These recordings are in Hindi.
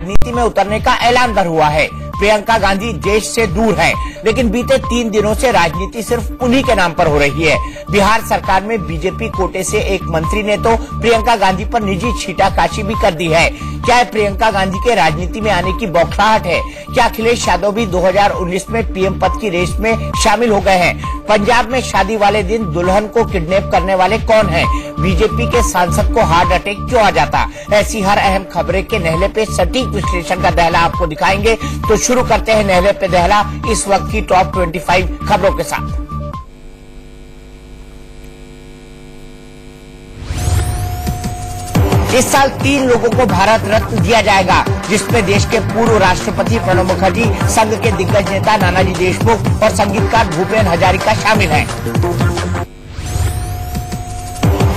नीति में उतरने का ऐलान कर हुआ है। प्रियंका गांधी देश से दूर हैं, लेकिन बीते 3 दिनों से राजनीति सिर्फ उन्हीं के नाम पर हो रही है। बिहार सरकार में बीजेपी कोटे से एक मंत्री ने तो प्रियंका गांधी पर निजी छीटाकाशी भी कर दी है। क्या प्रियंका गांधी के राजनीति में आने की बौखलाहट है? क्या अखिलेश यादव भी 2019 में पीएम पद की रेस में शामिल हो गए हैं? पंजाब में शादी वाले दिन दुल्हन को किडनैप करने वाले कौन हैं? बीजेपी के सांसद को हार्ट अटैक क्यों आ जाता? ऐसी हर अहम खबरें के नहले पे सटीक विश्लेषण का दहला आपको दिखाएंगे। तो शुरू करते हैं नहले पे दहला इस वक्त की टॉप 25 खबरों के साथ। इस साल 3 लोगों को भारत रत्न दिया जाएगा, जिसमें देश के पूर्व राष्ट्रपति प्रणब मुखर्जी, संघ के दिग्गज नेता नानाजी देशमुख और संगीतकार भूपेन हजारिका शामिल हैं।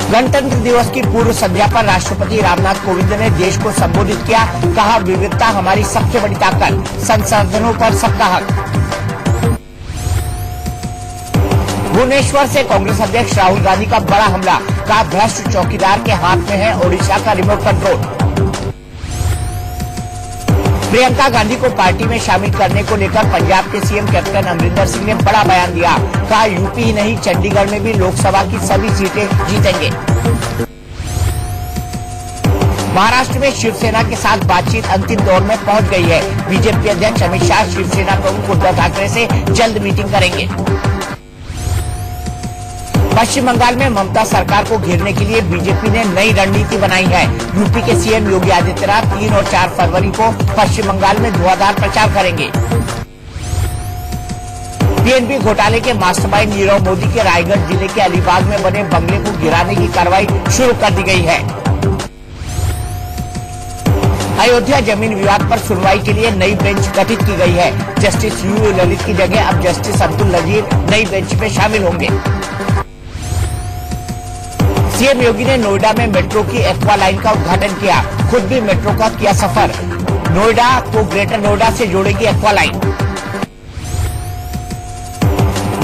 गणतंत्र दिवस की पूर्व संध्या पर राष्ट्रपति रामनाथ कोविंद ने देश को संबोधित किया। कहा, विविधता हमारी सबसे बड़ी ताकत, संसाधनों पर सबका हक। भुवनेश्वर से कांग्रेस अध्यक्ष राहुल गांधी का बड़ा हमला। कहा, भ्रष्ट चौकीदार के हाथ में है ओडिशा का रिमोट कंट्रोल। प्रियंका गांधी को पार्टी में शामिल करने को लेकर पंजाब के सीएम कैप्टन अमरिंदर सिंह ने बड़ा बयान दिया। कहा, यूपी ही नहीं चंडीगढ़ में भी लोकसभा की सभी सीटें जीतेंगे। महाराष्ट्र में शिवसेना के साथ बातचीत अंतिम दौर में पहुंच गई है। बीजेपी अध्यक्ष अमित शाह शिवसेना प्रमुख उद्धव ठाकरे से जल्द मीटिंग करेंगे। पश्चिम बंगाल में ममता सरकार को घेरने के लिए बीजेपी ने नई रणनीति बनाई है। यूपी के सीएम योगी आदित्यनाथ 3 और 4 फरवरी को पश्चिम बंगाल में धुआंधार प्रचार करेंगे। पीएनबी घोटाले के मास्टरमाइंड नीरव मोदी के रायगढ़ जिले के अलीबाग में बने बंगले को गिराने की कार्रवाई शुरू कर दी गई है। अयोध्या जमीन विवाद पर सुनवाई के लिए नई बेंच गठित की गई है। जस्टिस यू ललित की जगह अब जस्टिस अब्दुल नजीर नई बेंच में शामिल होंगे। सीएम योगी ने नोएडा में मेट्रो की एक्वा लाइन का उद्घाटन किया। खुद भी मेट्रो का किया सफर। नोएडा को ग्रेटर नोएडा से जोड़ेगी एक्वा लाइन।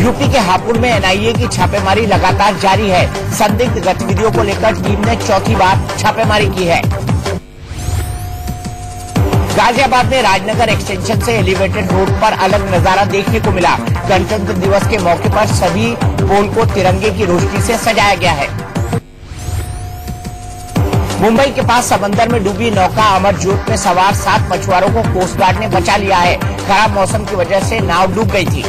यूपी के हापुड़ में एनआईए की छापेमारी लगातार जारी है। संदिग्ध गतिविधियों को लेकर टीम ने चौथी बार छापेमारी की है। गाजियाबाद में राजनगर एक्सटेंशन से एलिवेटेड रोड पर अलग नजारा देखने को मिला। गणतंत्र दिवस के मौके पर सभी पोल को तिरंगे की रोशनी से सजाया गया है। मुंबई के पास समंदर में डूबी नौका अमरज्योत में सवार 7 मछुआरों को कोस्ट गार्ड ने बचा लिया है। खराब मौसम की वजह से नाव डूब गई थी।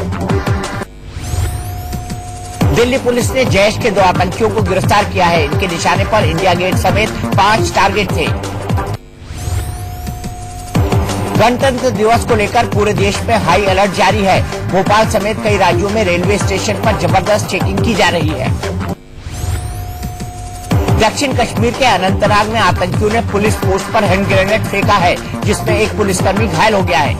दिल्ली पुलिस ने जैश के 2 आतंकियों को गिरफ्तार किया है। इनके निशाने पर इंडिया गेट समेत 5 टारगेट थे। गणतंत्र दिवस को लेकर पूरे देश में हाई अलर्ट जारी है। भोपाल समेत कई राज्यों में रेलवे स्टेशन पर जबरदस्त चेकिंग की जा रही है। दक्षिण कश्मीर के अनंतनाग में आतंकियों ने पुलिस पोस्ट पर हैंड ग्रेनेड फेंका है, जिसमें एक पुलिसकर्मी घायल हो गया है।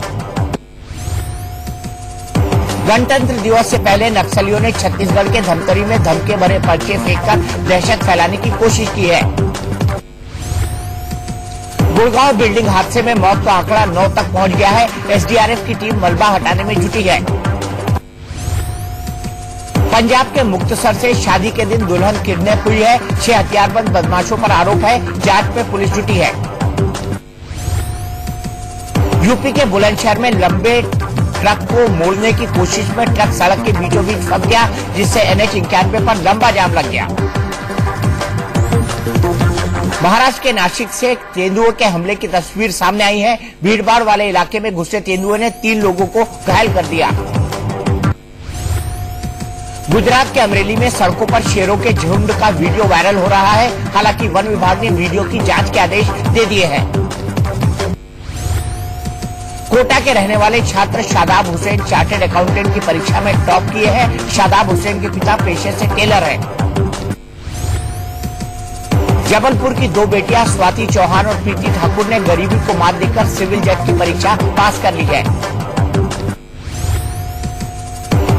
गणतंत्र दिवस से पहले नक्सलियों ने छत्तीसगढ़ के धमतरी में धमके भरे पर्चे फेंककर दहशत फैलाने की कोशिश की है। गुड़गांव बिल्डिंग हादसे में मौत का आंकड़ा 9 तक पहुंच गया है। एसडीआरएफ की टीम मलबा हटाने में जुटी है। पंजाब के मुक्तसर से शादी के दिन दुल्हन किडनैप हुई है। 6 हथियारबंद बदमाशों पर आरोप है। जांच में पुलिस जुटी है। यूपी के बुलंदशहर में लंबे ट्रक को मोड़ने की कोशिश में ट्रक सड़क के बीचों बीच फंस गया, जिससे NH91 पर लंबा जाम लग गया। महाराष्ट्र के नासिक से तेंदुए के हमले की तस्वीर सामने आई है। भीड़भाड़ वाले इलाके में घुसे तेंदुए ने 3 लोगों को घायल कर दिया। गुजरात के अमरेली में सड़कों पर शेरों के झुंड का वीडियो वायरल हो रहा है। हालांकि वन विभाग ने वीडियो की जांच के आदेश दे दिए हैं। कोटा के रहने वाले छात्र शादाब हुसैन चार्टर्ड अकाउंटेंट की परीक्षा में टॉप किए हैं। शादाब हुसैन के पिता पेशे से टेलर हैं। जबलपुर की 2 बेटियां स्वाति चौहान और प्रीति ठाकुर ने गरीबी को मात देकर सिविल जज की परीक्षा पास कर ली है।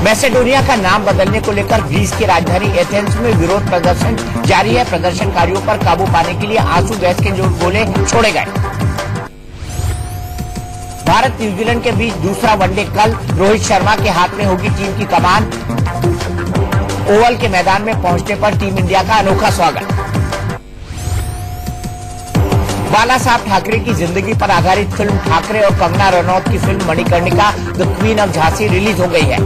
मैसेडोनिया का नाम बदलने को लेकर ग्रीस की राजधानी एथेंस में विरोध प्रदर्शन जारी है। प्रदर्शनकारियों पर काबू पाने के लिए आंसू गैस के गोले छोड़े गए। भारत न्यूजीलैंड के बीच दूसरा वनडे कल। रोहित शर्मा के हाथ में होगी टीम की कमान। ओवल के मैदान में पहुंचने पर टीम इंडिया का अनोखा स्वागत। बाला साहब ठाकरे की जिंदगी पर आधारित फिल्म ठाकरे और कंगना रनौत की film Manikarnika the queen of Jhansi release हो गई है।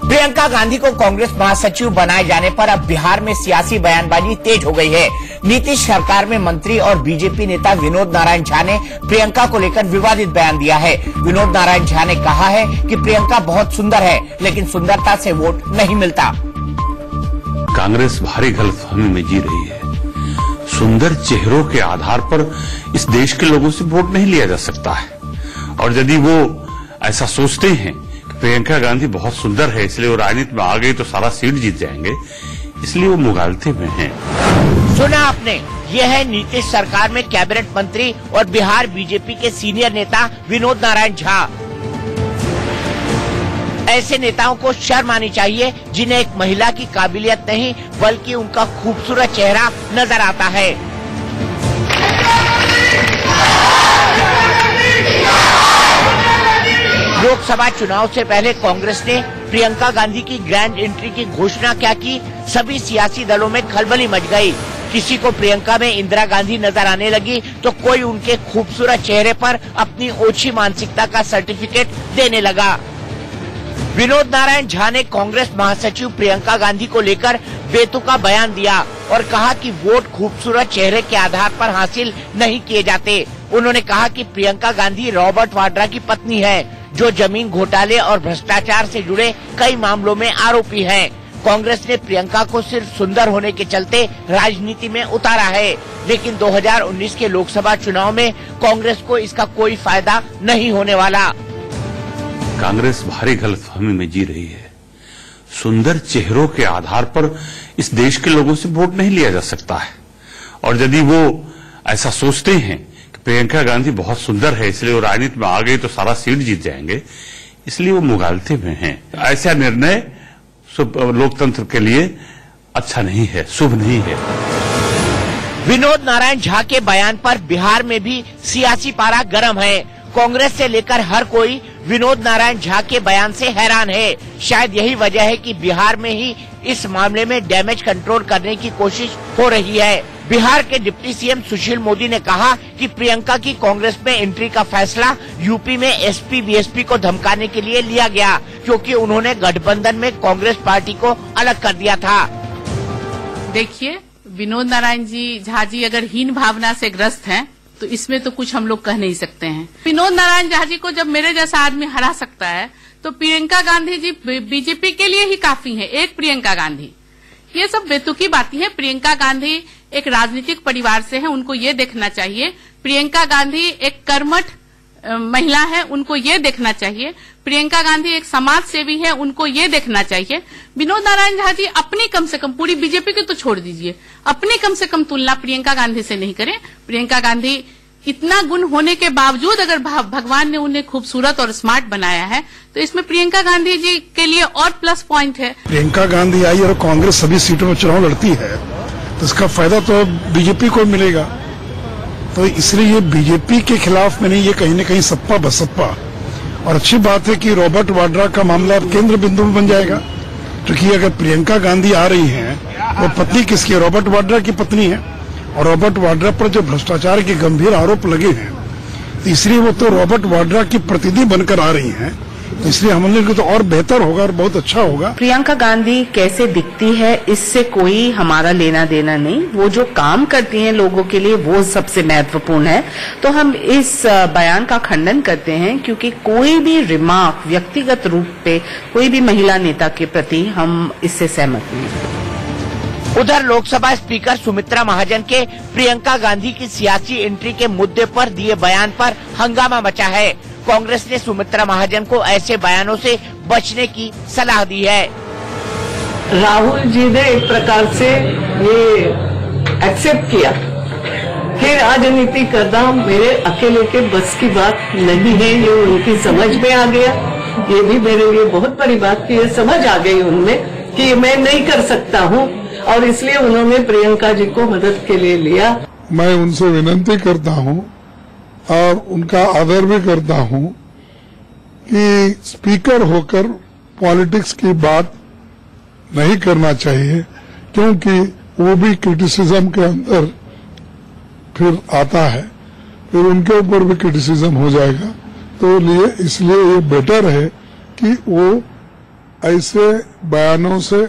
प्रियंका गांधी को कांग्रेस महासचिव बनाए जाने पर अब बिहार में सियासी बयानबाजी तेज हो गई है। नीतीश सरकार में मंत्री और बीजेपी नेता विनोद नारायण झा ने प्रियंका को लेकर विवादित बयान दिया है। विनोद नारायण झा ने कहा है कि प्रियंका बहुत सुंदर है, लेकिन सुंदरता से वोट नहीं मिलता। कांग्रेस भारी गलतफहमी में जी रही है। सुंदर चेहरों के आधार पर इस देश के लोगों से वोट नहीं लिया जा सकता है, और यदि वो ऐसा सोचते हैं प्रियंका गांधी बहुत सुंदर है इसलिए वो राजनीति में आ गई तो सारा सीट जीत जाएंगे, इसलिए वो मुगालते में हैं। सुना आपने, यह है नीतीश सरकार में कैबिनेट मंत्री और बिहार बीजेपी के सीनियर नेता विनोद नारायण झा। ऐसे नेताओं को शर्म आनी चाहिए जिन्हें एक महिला की काबिलियत नहीं बल्कि उनका खूबसूरत चेहरा नजर आता है। लोकसभा चुनाव से पहले कांग्रेस ने प्रियंका गांधी की ग्रैंड एंट्री की घोषणा क्या की, सभी सियासी दलों में खलबली मच गई। किसी को प्रियंका में इंदिरा गांधी नजर आने लगी तो कोई उनके खूबसूरत चेहरे पर अपनी ओछी मानसिकता का सर्टिफिकेट देने लगा। विनोद नारायण झा ने कांग्रेस महासचिव प्रियंका गांधी को लेकर बेतुका बयान दिया और कहा कि वोट खूबसूरत चेहरे के आधार पर हासिल नहीं किए जाते। उन्होंने कहा कि प्रियंका गांधी रॉबर्ट वाड्रा की पत्नी है, जो जमीन घोटाले और भ्रष्टाचार से जुड़े कई मामलों में आरोपी हैं। कांग्रेस ने प्रियंका को सिर्फ सुंदर होने के चलते राजनीति में उतारा है, लेकिन 2019 के लोकसभा चुनाव में कांग्रेस को इसका कोई फायदा नहीं होने वाला। कांग्रेस भारी गलतफहमी में जी रही है। सुंदर चेहरों के आधार पर इस देश के लोगों से वोट नहीं लिया जा सकता है, और यदि वो ऐसा सोचते हैं प्रियंका गांधी बहुत सुंदर है इसलिए वो राजनीति में आ गई तो सारा सीट जीत जाएंगे, इसलिए वो मुगालते में हैं। ऐसा निर्णय लोकतंत्र के लिए अच्छा नहीं है, शुभ नहीं है। विनोद नारायण झा के बयान पर बिहार में भी सियासी पारा गर्म है। कांग्रेस से लेकर हर कोई विनोद नारायण झा के बयान से हैरान है। शायद यही वजह है कि बिहार में ही इस मामले में डैमेज कंट्रोल करने की कोशिश हो रही है। बिहार के डिप्टी सीएम सुशील मोदी ने कहा कि प्रियंका की कांग्रेस में एंट्री का फैसला यूपी में एसपी बीएसपी को धमकाने के लिए लिया गया, क्योंकि उन्होंने गठबंधन में कांग्रेस पार्टी को अलग कर दिया था। देखिए, विनोद नारायण झा जी अगर हीन भावना से ग्रस्त हैं, तो इसमें तो कुछ हम लोग कह नहीं सकते हैं। विनोद नारायण झा जी को जब मेरे जैसा आदमी हरा सकता है, तो प्रियंका गांधी जी बीजेपी के लिए ही काफी है। एक प्रियंका गांधी, ये सब बेतुकी बातें है। प्रियंका गांधी एक राजनीतिक परिवार से है, उनको ये देखना चाहिए। प्रियंका गांधी एक कर्मठ महिला है, उनको ये देखना चाहिए। प्रियंका गांधी एक समाज सेवी है, उनको ये देखना चाहिए। विनोद नारायण झा जी अपनी कम से कम, पूरी बीजेपी की तो छोड़ दीजिए, अपनी कम से कम तुलना प्रियंका गांधी से नहीं करें। प्रियंका गांधी इतना गुण होने के बावजूद अगर भगवान ने उन्हें खूबसूरत और स्मार्ट बनाया है, तो इसमें प्रियंका गांधी जी के लिए और प्लस पॉइंट है। प्रियंका गांधी आई और कांग्रेस सभी सीटों में चुनाव लड़ती है, तो इसका फायदा तो बीजेपी को मिलेगा। तो इसलिए ये बीजेपी के खिलाफ में नहीं, ये कहीं न कहीं सपा बसपा। और अच्छी बात है कि रॉबर्ट वाड्रा का मामला अब केंद्र बिंदु में बन जाएगा, क्योंकि अगर प्रियंका गांधी आ रही हैं, वो पत्नी किसकी है? रॉबर्ट वाड्रा की पत्नी है, और रॉबर्ट वाड्रा पर जो भ्रष्टाचार के गंभीर आरोप लगे हैं, तो इसलिए वो तो रॉबर्ट वाड्रा की प्रतिनिधि बनकर आ रही हैं, तो इसलिए हम लोग तो और बेहतर होगा और बहुत अच्छा होगा। प्रियंका गांधी कैसे दिखती है इससे कोई हमारा लेना देना नहीं, वो जो काम करती हैं लोगों के लिए वो सबसे महत्वपूर्ण है। तो हम इस बयान का खंडन करते हैं, क्योंकि कोई भी रिमार्क व्यक्तिगत रूप पे कोई भी महिला नेता के प्रति हम इससे सहमत नहीं। उधर लोकसभा स्पीकर सुमित्रा महाजन के प्रियंका गांधी की सियासी एंट्री के मुद्दे पर दिए बयान पर हंगामा मचा है। कांग्रेस ने सुमित्रा महाजन को ऐसे बयानों से बचने की सलाह दी है। राहुल जी ने एक प्रकार से ये एक्सेप्ट किया कि राजनीति करना मेरे अकेले के बस की बात नहीं है, ये उनकी समझ में आ गया। ये भी मेरे लिए बहुत बड़ी बात की, ये समझ आ गई उनमें कि मैं नहीं कर सकता हूँ, और इसलिए उन्होंने प्रियंका जी को मदद के लिए लिया। मैं उनसे विनती करता हूँ और उनका आदर भी करता हूँ कि स्पीकर होकर पॉलिटिक्स की बात नहीं करना चाहिए, क्योंकि वो भी क्रिटिसिज्म के अंदर फिर आता है, फिर उनके ऊपर भी क्रिटिसिज्म हो जाएगा। तो इसलिए ये बेटर है कि वो ऐसे बयानों से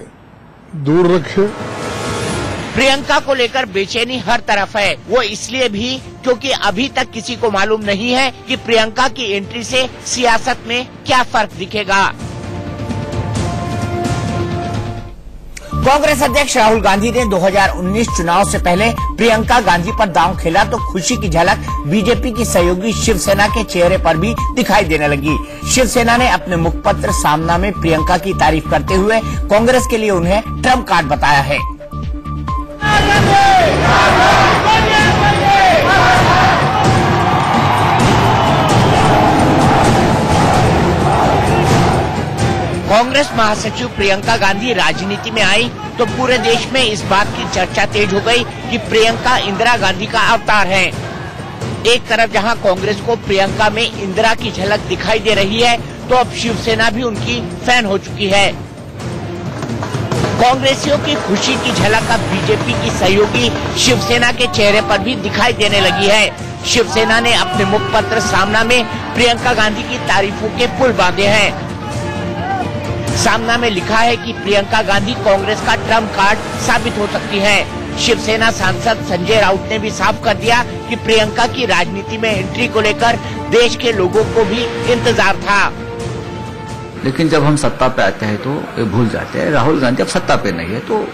दूर रखे। प्रियंका को लेकर बेचैनी हर तरफ है, वो इसलिए भी क्योंकि अभी तक किसी को मालूम नहीं है कि प्रियंका की एंट्री से सियासत में क्या फर्क दिखेगा। कांग्रेस अध्यक्ष राहुल गांधी ने 2019 चुनाव से पहले प्रियंका गांधी पर दांव खेला तो खुशी की झलक बीजेपी की सहयोगी शिवसेना के चेहरे पर भी दिखाई देने लगी। शिवसेना ने अपने मुखपत्र सामना में प्रियंका की तारीफ करते हुए कांग्रेस के लिए उन्हें ट्रम्प कार्ड बताया है। कांग्रेस महासचिव प्रियंका गांधी राजनीति में आई तो पूरे देश में इस बात की चर्चा तेज हो गई कि प्रियंका इंदिरा गांधी का अवतार है। एक तरफ जहां कांग्रेस को प्रियंका में इंदिरा की झलक दिखाई दे रही है, तो अब शिवसेना भी उनकी फैन हो चुकी है। कांग्रेसियों की खुशी की झलक अब बीजेपी की सहयोगी शिवसेना के चेहरे पर भी दिखाई देने लगी है। शिवसेना ने अपने मुखपत्र सामना में प्रियंका गांधी की तारीफों के पुल बांधे हैं। सामना में लिखा है कि प्रियंका गांधी कांग्रेस का ट्रम्प कार्ड साबित हो सकती है। शिवसेना सांसद संजय राउत ने भी साफ कर दिया कि प्रियंका की राजनीति में एंट्री को लेकर देश के लोगों को भी इंतजार था। लेकिन जब हम सत्ता पे आते हैं तो ये भूल जाते हैं, राहुल गांधी अब सत्ता पे नहीं है, तो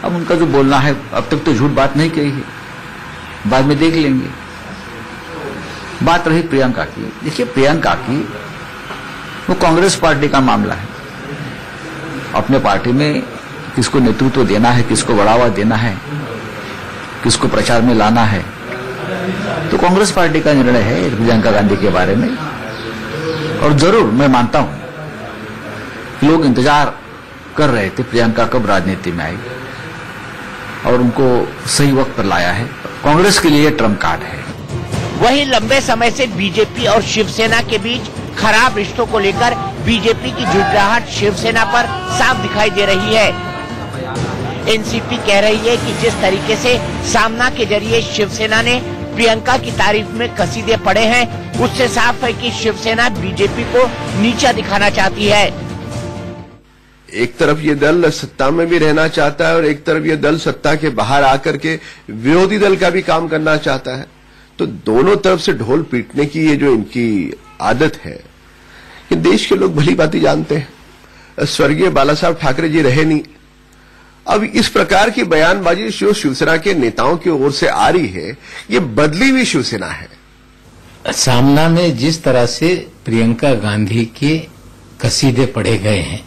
अब उनका जो बोलना है, अब तक तो झूठ बात नहीं कही है, बाद में देख लेंगे। बात रही प्रियंका की, देखिए प्रियंका की वो कांग्रेस पार्टी का मामला है। अपने पार्टी में किसको नेतृत्व देना है, किसको बढ़ावा देना है, किसको प्रचार में लाना है, तो कांग्रेस पार्टी का निर्णय है प्रियंका गांधी के बारे में। और जरूर मैं मानता हूं लोग इंतजार कर रहे थे प्रियंका कब राजनीति में आई, और उनको सही वक्त पर लाया है। कांग्रेस के लिए ट्रम्प कार्ड है। वहीं लंबे समय से बीजेपी और शिवसेना के बीच खराब रिश्तों को लेकर बीजेपी की झुर्राहट शिवसेना पर साफ दिखाई दे रही है। एनसीपी कह रही है कि जिस तरीके से सामना के जरिए शिवसेना ने प्रियंका की तारीफ में कसीदे पड़े हैं, उससे साफ है कि शिवसेना बीजेपी को नीचा दिखाना चाहती है। एक तरफ ये दल सत्ता में भी रहना चाहता है और एक तरफ ये दल सत्ता के बाहर आकर के विरोधी दल का भी काम करना चाहता है। तो दोनों तरफ से ढोल पीटने की ये जो इनकी आदत है, ये देश के लोग भली भांति जानते हैं। स्वर्गीय बाला साहब ठाकरे जी रहे नहीं, अब इस प्रकार की बयानबाजी जो शिवसेना के नेताओं की ओर से आ रही है, ये बदली हुई शिवसेना है। सामना में जिस तरह से प्रियंका गांधी के कसीदे पढ़े गए हैं,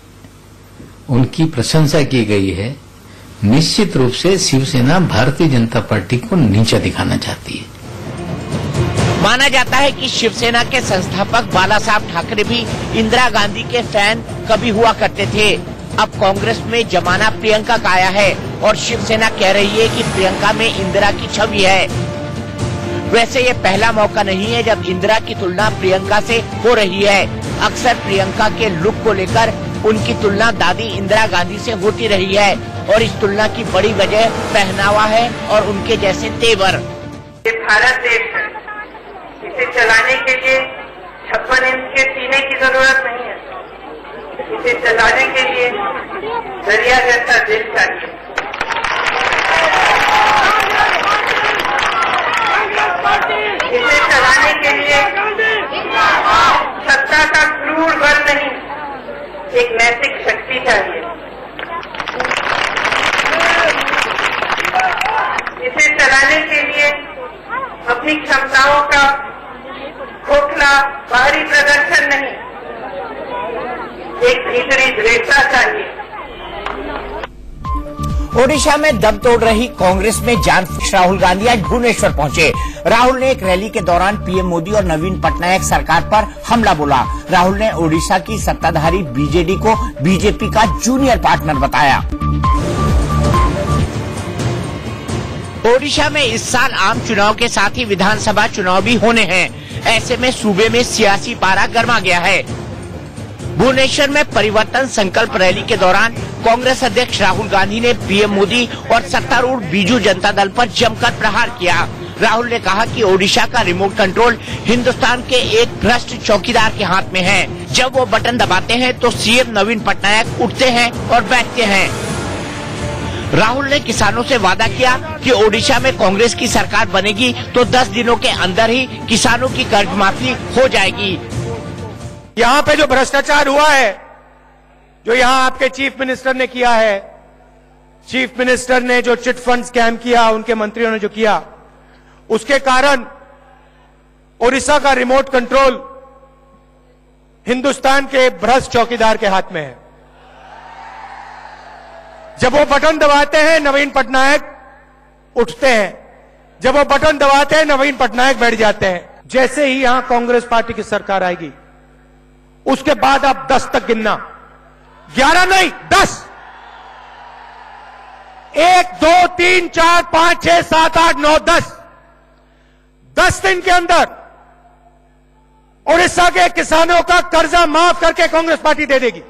उनकी प्रशंसा की गई है, निश्चित रूप से शिवसेना भारतीय जनता पार्टी को नीचा दिखाना चाहती है। माना जाता है कि शिवसेना के संस्थापक बाला साहब ठाकरे भी इंदिरा गांधी के फैन कभी हुआ करते थे। अब कांग्रेस में जमाना प्रियंका का आया है और शिवसेना कह रही है कि प्रियंका में इंदिरा की छवि है। वैसे ये पहला मौका नहीं है जब इंदिरा की तुलना प्रियंका से हो रही है। अक्सर प्रियंका के लुक को लेकर उनकी तुलना दादी इंदिरा गांधी से होती रही है और इस तुलना की बड़ी वजह पहनावा है और उनके जैसे तेवर। ये भारत देश है, इसे चलाने के लिए 56 इंच के सीने की जरूरत नहीं है, इसे चलाने के लिए दरिया जैसा दिल चाहिए। इसे चलाने के लिए सत्ता का क्रूर बल नहीं, एक नैतिक शक्ति चाहिए। इसे चलाने के लिए अपनी क्षमताओं का खोखला बाहरी प्रदर्शन नहीं, एक भीतरी दृढ़ता चाहिए। ओडिशा में दम तोड़ रही कांग्रेस में जान राहुल गांधी आज भुवनेश्वर पहुंचे। राहुल ने एक रैली के दौरान पीएम मोदी और नवीन पटनायक सरकार पर हमला बोला। राहुल ने ओडिशा की सत्ताधारी बीजेडी को बीजेपी का जूनियर पार्टनर बताया। ओडिशा में इस साल आम चुनाव के साथ ही विधानसभा चुनाव भी होने हैं। ऐसे में सूबे में सियासी पारा गर्मा गया है। भुवनेश्वर में परिवर्तन संकल्प रैली के दौरान कांग्रेस अध्यक्ष राहुल गांधी ने पीएम मोदी और सत्तारूढ़ बीजू जनता दल पर जमकर प्रहार किया। राहुल ने कहा कि ओडिशा का रिमोट कंट्रोल हिंदुस्तान के एक भ्रष्ट चौकीदार के हाथ में है। जब वो बटन दबाते हैं तो सीएम नवीन पटनायक उठते हैं और बैठते हैं। राहुल ने किसानों से वादा किया कि ओडिशा में कांग्रेस की सरकार बनेगी तो 10 दिनों के अंदर ही किसानों की कर्ज माफी हो जाएगी। यहाँ पे जो भ्रष्टाचार हुआ है, जो यहाँ आपके चीफ मिनिस्टर ने किया है, चीफ मिनिस्टर ने जो चिट फंड स्कैम किया, उनके मंत्रियों ने जो किया, उसके कारण ओडिशा का रिमोट कंट्रोल हिंदुस्तान के भ्रष्ट चौकीदार के हाथ में है। जब वो बटन दबाते हैं नवीन पटनायक उठते हैं, जब वो बटन दबाते हैं नवीन पटनायक बैठ जाते हैं। जैसे ही यहां कांग्रेस पार्टी की सरकार आएगी उसके बाद आप 10 तक गिनना, 11 नहीं 10, 1 2 3 4 5 6 7 8 9 10 दिन के अंदर उड़ीसा के किसानों का कर्जा माफ करके कांग्रेस पार्टी दे देगी।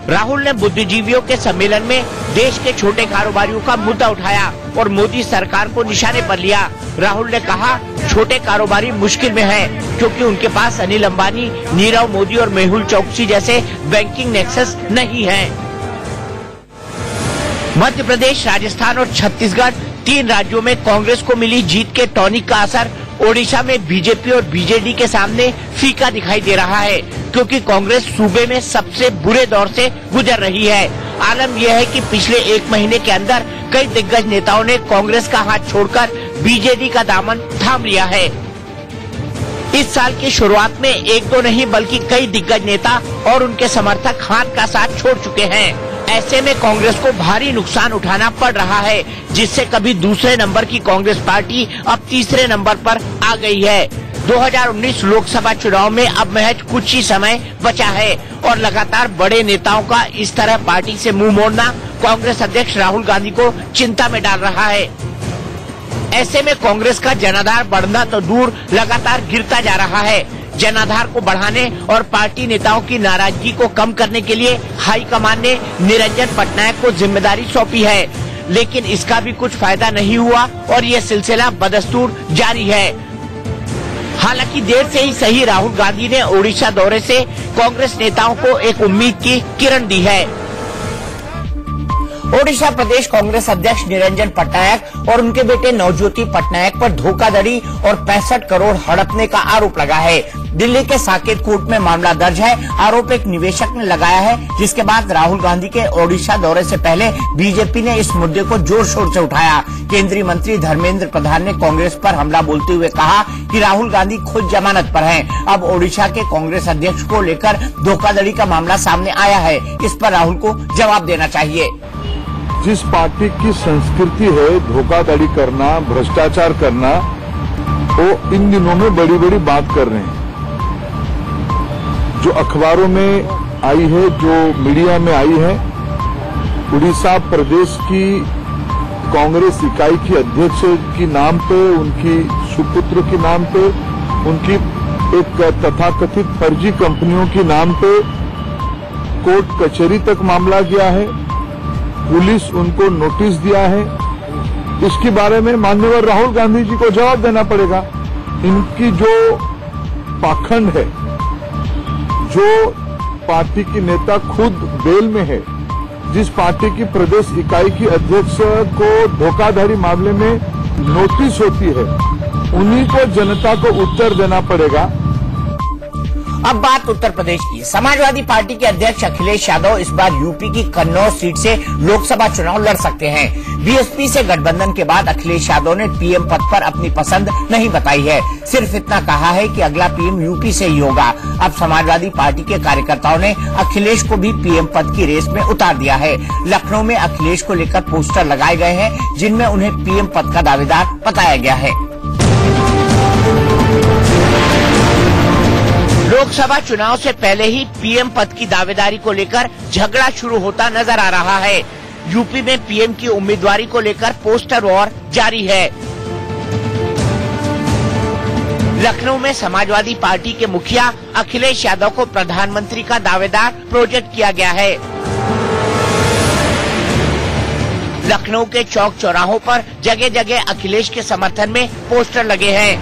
राहुल ने बुद्धिजीवियों के सम्मेलन में देश के छोटे कारोबारियों का मुद्दा उठाया और मोदी सरकार को निशाने पर लिया। राहुल ने कहा, छोटे कारोबारी मुश्किल में हैं क्योंकि उनके पास अनिल अंबानी, नीरव मोदी और मेहुल चोकसी जैसे बैंकिंग नेक्सस नहीं है। मध्य प्रदेश, राजस्थान और छत्तीसगढ़, 3 राज्यों में कांग्रेस को मिली जीत के टॉनिक का असर ओडिशा में बीजेपी और बीजेडी के सामने फीका दिखाई दे रहा है क्योंकि कांग्रेस सूबे में सबसे बुरे दौर से गुजर रही है। आलम यह है कि पिछले 1 महीने के अंदर कई दिग्गज नेताओं ने कांग्रेस का हाथ छोड़कर बीजेडी का दामन थाम लिया है। इस साल की शुरुआत में 1-2 नहीं बल्कि कई दिग्गज नेता और उनके समर्थक हाथ का साथ छोड़ चुके हैं। ऐसे में कांग्रेस को भारी नुकसान उठाना पड़ रहा है, जिससे कभी दूसरे नंबर की कांग्रेस पार्टी अब तीसरे नंबर पर आ गई है। 2019 लोकसभा चुनाव में अब महज कुछ ही समय बचा है और लगातार बड़े नेताओं का इस तरह पार्टी से मुंह मोड़ना कांग्रेस अध्यक्ष राहुल गांधी को चिंता में डाल रहा है। ऐसे में कांग्रेस का जनाधार बढ़ना तो दूर, लगातार गिरता जा रहा है। जनाधार को बढ़ाने और पार्टी नेताओं की नाराजगी को कम करने के लिए हाईकमान ने निरंजन पटनायक को जिम्मेदारी सौंपी है, लेकिन इसका भी कुछ फायदा नहीं हुआ और ये सिलसिला बदस्तूर जारी है। हालांकि देर से ही सही, राहुल गांधी ने ओडिशा दौरे से कांग्रेस नेताओं को एक उम्मीद की किरण दी है। ओडिशा प्रदेश कांग्रेस अध्यक्ष निरंजन पटनायक और उनके बेटे नवज्योति पटनायक पर धोखाधड़ी और 65 करोड़ हड़पने का आरोप लगा है। दिल्ली के साकेत कोर्ट में मामला दर्ज है। आरोप एक निवेशक ने लगाया है, जिसके बाद राहुल गांधी के ओडिशा दौरे से पहले बीजेपी ने इस मुद्दे को जोर शोर से उठाया। केंद्रीय मंत्री धर्मेंद्र प्रधान ने कांग्रेस पर हमला बोलते हुए कहा कि राहुल गांधी खुद जमानत पर हैं। अब ओडिशा के कांग्रेस अध्यक्ष को लेकर धोखाधड़ी का मामला सामने आया है, इस पर राहुल को जवाब देना चाहिए। जिस पार्टी की संस्कृति है धोखाधड़ी करना, भ्रष्टाचार करना, वो इन दिनों में बड़ी बड़ी बात कर रहे हैं। जो अखबारों में आई है, जो मीडिया में आई है, उड़ीसा प्रदेश की कांग्रेस इकाई की अध्यक्ष की नाम पे, उनकी सुपुत्र के नाम पे, उनकी एक तथाकथित फर्जी कंपनियों के नाम पे कोर्ट कचहरी तक मामला गया है। पुलिस उनको नोटिस दिया है। इसके बारे में माननीय राहुल गांधी जी को जवाब देना पड़ेगा। इनकी जो पाखंड है, जो पार्टी की नेता खुद बेल में है, जिस पार्टी की प्रदेश इकाई की अध्यक्ष को धोखाधड़ी मामले में नोटिस होती है, उन्हीं को जनता को उत्तर देना पड़ेगा। अब बात उत्तर प्रदेश की। समाजवादी पार्टी के अध्यक्ष अखिलेश यादव इस बार यूपी की कन्नौज सीट से लोकसभा चुनाव लड़ सकते हैं। बीएसपी से गठबंधन के बाद अखिलेश यादव ने पीएम पद पर अपनी पसंद नहीं बताई है, सिर्फ इतना कहा है कि अगला पीएम यूपी से ही होगा। अब समाजवादी पार्टी के कार्यकर्ताओं ने अखिलेश को भी पीएम पद की रेस में उतार दिया है। लखनऊ में अखिलेश को लेकर पोस्टर लगाए गए हैं, जिनमें उन्हें पीएम पद का दावेदार बताया गया है। लोकसभा चुनाव से पहले ही पीएम पद की दावेदारी को लेकर झगड़ा शुरू होता नजर आ रहा है। यूपी में पीएम की उम्मीदवारी को लेकर पोस्टर वॉर जारी है। लखनऊ में समाजवादी पार्टी के मुखिया अखिलेश यादव को प्रधानमंत्री का दावेदार प्रोजेक्ट किया गया है। लखनऊ के चौक चौराहों पर जगह जगह अखिलेश के समर्थन में पोस्टर लगे हैं।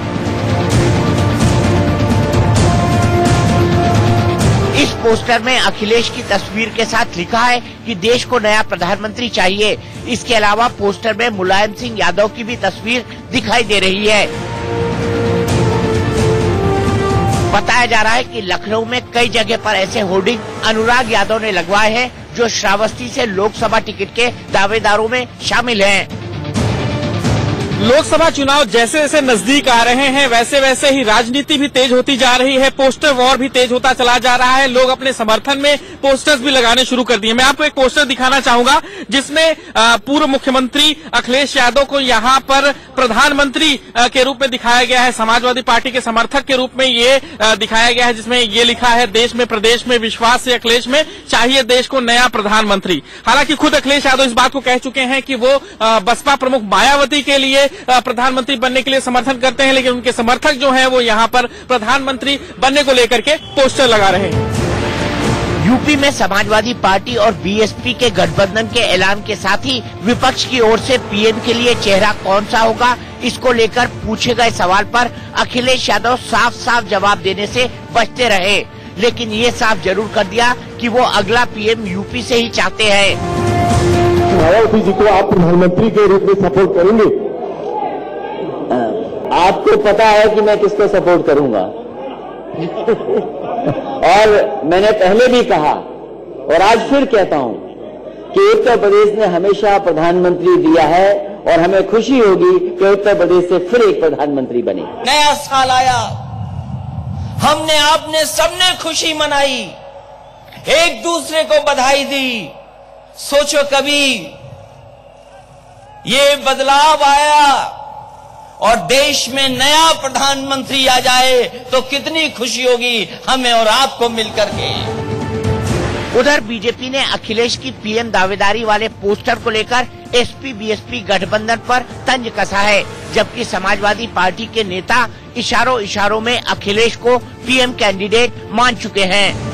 इस पोस्टर में अखिलेश की तस्वीर के साथ लिखा है कि देश को नया प्रधानमंत्री चाहिए। इसके अलावा पोस्टर में मुलायम सिंह यादव की भी तस्वीर दिखाई दे रही है। बताया जा रहा है कि लखनऊ में कई जगह पर ऐसे होर्डिंग अनुराग यादव ने लगवाए हैं जो श्रावस्ती से लोकसभा टिकट के दावेदारों में शामिल हैं। लोकसभा चुनाव जैसे जैसे नजदीक आ रहे हैं वैसे वैसे ही राजनीति भी तेज होती जा रही है, पोस्टर वॉर भी तेज होता चला जा रहा है। लोग अपने समर्थन में पोस्टर्स भी लगाने शुरू कर दिए। मैं आपको एक पोस्टर दिखाना चाहूंगा जिसमें पूर्व मुख्यमंत्री अखिलेश यादव को यहाँ पर प्रधानमंत्री के रूप में दिखाया गया है। समाजवादी पार्टी के समर्थक के रूप में ये दिखाया गया है, जिसमें ये लिखा है, देश में प्रदेश में विश्वास से अखिलेश में चाहिए देश को नया प्रधानमंत्री। हालांकि खुद अखिलेश यादव इस बात को कह चुके हैं कि वो बसपा प्रमुख मायावती के लिए प्रधानमंत्री बनने के लिए समर्थन करते हैं, लेकिन उनके समर्थक जो हैं वो यहाँ पर प्रधानमंत्री बनने को लेकर के पोस्टर लगा रहे हैं। यूपी में समाजवादी पार्टी और बीएसपी के गठबंधन के ऐलान के साथ ही विपक्ष की ओर से पीएम के लिए चेहरा कौन सा होगा, इसको लेकर पूछे गए सवाल पर अखिलेश यादव साफ साफ जवाब देने से बचते रहे, लेकिन ये साफ जरूर कर दिया कि वो अगला पीएम यूपी से ही चाहते हैं। मायावती जी को आप प्रधानमंत्री के रूप में सपोर्ट करेंगे? आपको पता है कि मैं किसको सपोर्ट करूंगा और मैंने पहले भी कहा और आज फिर कहता हूं कि उत्तर प्रदेश ने हमेशा प्रधानमंत्री दिया है और हमें खुशी होगी कि उत्तर प्रदेश से फिर एक प्रधानमंत्री बने। नया साल आया, हमने आपने सबने खुशी मनाई, एक दूसरे को बधाई दी। सोचो कभी ये बदलाव आया और देश में नया प्रधानमंत्री आ जाए तो कितनी खुशी होगी हमें और आपको मिलकर के। उधर बीजेपी ने अखिलेश की पीएम दावेदारी वाले पोस्टर को लेकर एसपी बीएसपी गठबंधन पर तंज कसा है, जबकि समाजवादी पार्टी के नेता इशारों इशारों में अखिलेश को पीएम कैंडिडेट मान चुके हैं।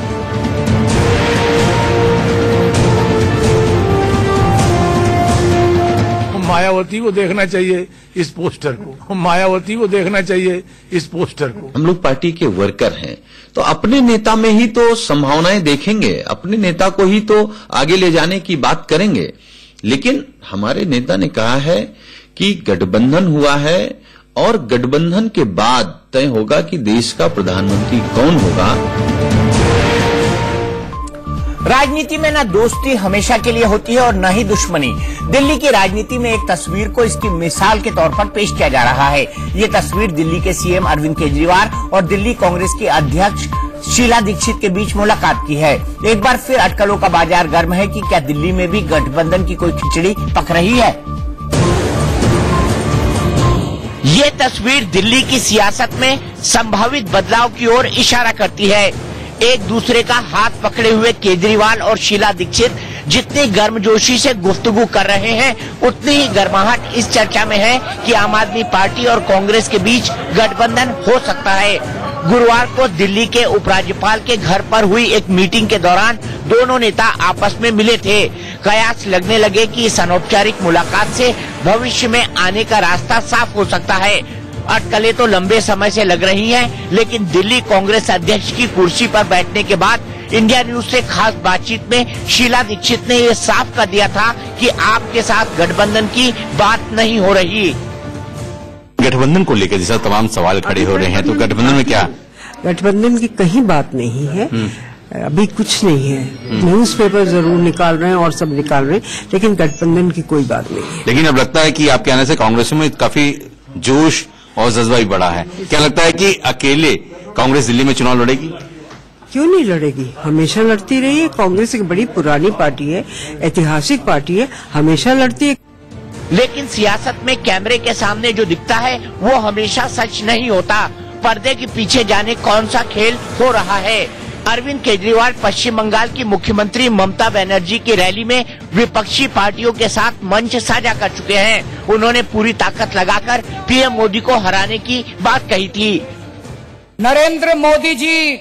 मायावती को देखना चाहिए इस पोस्टर को, मायावती को देखना चाहिए इस पोस्टर को। हम लोग पार्टी के वर्कर हैं तो अपने नेता में ही तो संभावनाएं देखेंगे, अपने नेता को ही तो आगे ले जाने की बात करेंगे। लेकिन हमारे नेता ने कहा है कि गठबंधन हुआ है और गठबंधन के बाद तय होगा कि देश का प्रधानमंत्री कौन होगा। राजनीति में न दोस्ती हमेशा के लिए होती है और न ही दुश्मनी। दिल्ली की राजनीति में एक तस्वीर को इसकी मिसाल के तौर पर पेश किया जा रहा है। ये तस्वीर दिल्ली के सीएम अरविंद केजरीवाल और दिल्ली कांग्रेस की अध्यक्ष शीला दीक्षित के बीच मुलाकात की है। एक बार फिर अटकलों का बाजार गर्म है कि क्या दिल्ली में भी गठबंधन की कोई खिचड़ी पक रही है। ये तस्वीर दिल्ली की सियासत में संभावित बदलाव की ओर इशारा करती है। एक दूसरे का हाथ पकड़े हुए केजरीवाल और शीला दीक्षित जितनी गर्मजोशी से गुफ्तगू कर रहे हैं, उतनी ही गर्माहट इस चर्चा में है कि आम आदमी पार्टी और कांग्रेस के बीच गठबंधन हो सकता है। गुरुवार को दिल्ली के उपराज्यपाल के घर पर हुई एक मीटिंग के दौरान दोनों नेता आपस में मिले थे। कयास लगने लगे कि इस अनौपचारिक मुलाकात से भविष्य में आने का रास्ता साफ हो सकता है। अटकलें तो लंबे समय से लग रही हैं, लेकिन दिल्ली कांग्रेस अध्यक्ष की कुर्सी पर बैठने के बाद इंडिया न्यूज से खास बातचीत में शीला दीक्षित ने ये साफ कर दिया था कि आपके साथ गठबंधन की बात नहीं हो रही। गठबंधन को लेकर जैसा तमाम सवाल खड़े हो रहे हैं, तो गठबंधन में क्या? गठबंधन की कहीं बात नहीं है, अभी कुछ नहीं है। न्यूज़पेपर जरूर निकाल रहे हैं और सब निकाल रहे हैं, लेकिन गठबंधन की कोई बात नहीं है। लेकिन अब लगता है कि आपके आने से कांग्रेस में काफी जोश और जज्बा भी बढ़ा है। क्या लगता है कि अकेले कांग्रेस दिल्ली में चुनाव लड़ेगी? क्यों नहीं लड़ेगी, हमेशा लड़ती रही है। कांग्रेस एक बड़ी पुरानी पार्टी है, ऐतिहासिक पार्टी है, हमेशा लड़ती है। लेकिन सियासत में कैमरे के सामने जो दिखता है वो हमेशा सच नहीं होता। पर्दे के पीछे जाने कौन सा खेल हो रहा है। अरविंद केजरीवाल पश्चिम बंगाल की मुख्यमंत्री ममता बनर्जी की रैली में विपक्षी पार्टियों के साथ मंच साझा कर चुके हैं। उन्होंने पूरी ताकत लगाकर पीएम मोदी को हराने की बात कही थी। नरेंद्र मोदी जी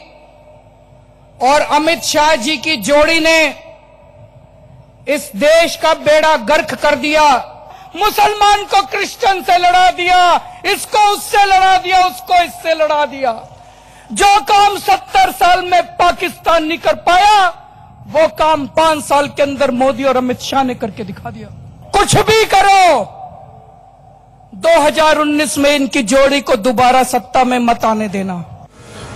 और अमित शाह जी की जोड़ी ने इस देश का बेड़ा गर्क कर दिया। मुसलमान को क्रिश्चियन से लड़ा दिया, इसको उससे लड़ा दिया, उसको इससे लड़ा दिया। जो काम 70 साल में पाकिस्तान नहीं कर पाया, वो काम 5 साल के अंदर मोदी और अमित शाह ने करके दिखा दिया। कुछ भी करो, 2019 में इनकी जोड़ी को दोबारा सत्ता में मत आने देना।